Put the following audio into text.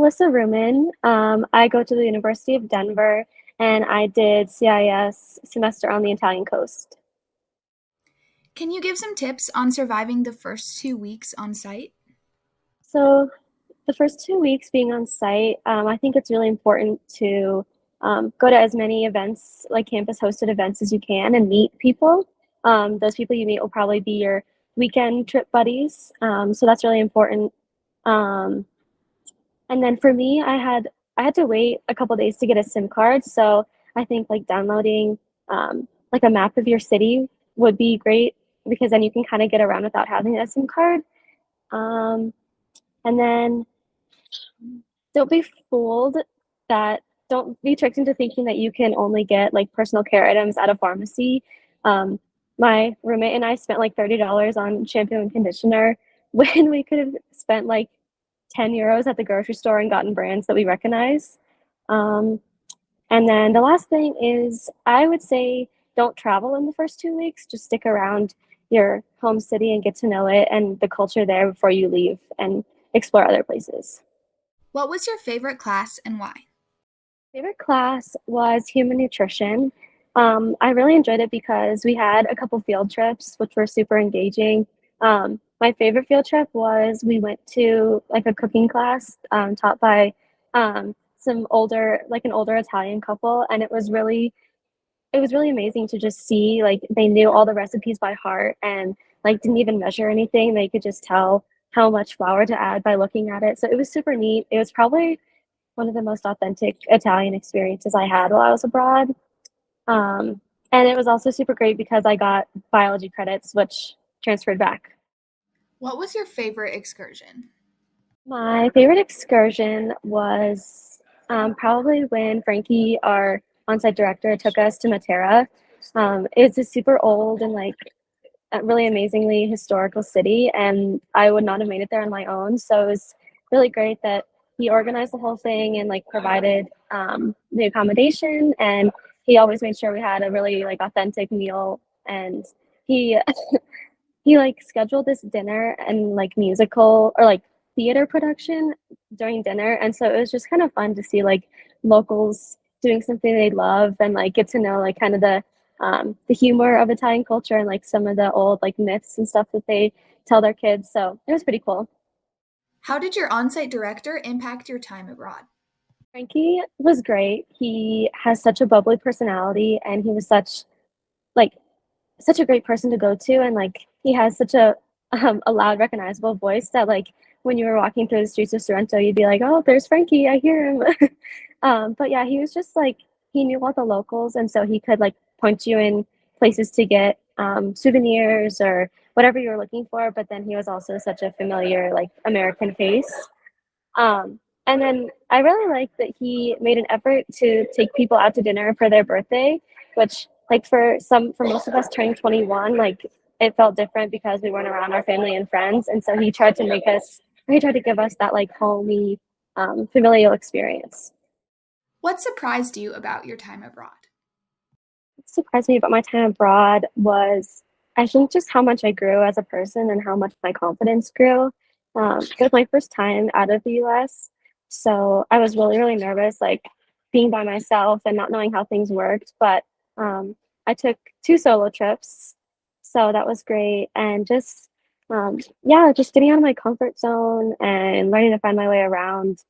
Alissa. I go to the University of Denver, and I did CIS semester on the Italian coast. Can you give some tips on surviving the first 2 weeks on site? So the first 2 weeks being on site, I think it's really important to go to as many events, like campus hosted events, as you can and meet people. Those people you meet will probably be your weekend trip buddies. So that's really important. Um, and then for me, I had to wait a couple days to get a SIM card. So I think like downloading like a map of your city would be great because then you can kind of get around without having a SIM card. Um, and then don't be fooled that don't be tricked into thinking that you can only get like personal care items at a pharmacy. Um, my roommate and I spent like $30 on shampoo and conditioner when we could have spent like 10 euros at the grocery store and gotten brands that we recognize. Um, and then the last thing is I would say don't travel in the first 2 weeks. Just stick around your home city and get to know it and the culture there before you leave and explore other places. What was your favorite class and why? Favorite class was human nutrition. I really enjoyed it because we had a couple field trips, which were super engaging. My favorite field trip was we went to like a cooking class taught by some older, like an older Italian couple, and it was really amazing to just see like they knew all the recipes by heart and like didn't even measure anything. They could just tell how much flour to add by looking at it. So it was super neat. It was probably one of the most authentic Italian experiences I had while I was abroad. Um, and it was also super great because I got biology credits, which transferred back. What was your favorite excursion? My favorite excursion was probably when Frankie, our on-site director, took us to Matera. It's a super old and like a really amazingly historical city, and I would not have made it there on my own. So it was really great that he organized the whole thing and like provided the accommodation, and he always made sure we had a really like authentic meal. And he he like scheduled this dinner and like musical or like theater production during dinner, and so it was just kind of fun to see like locals doing something they love and like get to know like kind of the humor of Italian culture and like some of the old like myths and stuff that they tell their kids. So it was pretty cool. How did your on site director impact your time abroad? Frankie was great. He has such a bubbly personality, and he was like such a great person to go to, and like he has such a loud recognizable voice that like when you were walking through the streets of Sorrento you'd be like, oh, there's Frankie, I hear him. But yeah, he was just like he knew all the locals, and so he could like point you in places to get souvenirs or whatever you were looking for, but then he was also such a familiar like American face. And then I really like that he made an effort to take people out to dinner for their birthday, which like for most of us turning 21, like it felt different because we weren't around our family and friends. And so he tried to give us that like homey, familial experience. What surprised you about your time abroad? What surprised me about my time abroad was I think just how much I grew as a person and how much my confidence grew. It was my first time out of the US. So I was really, really nervous, like being by myself and not knowing how things worked. But I took two solo trips. So that was great. And just, yeah, just getting out of my comfort zone and learning to find my way around.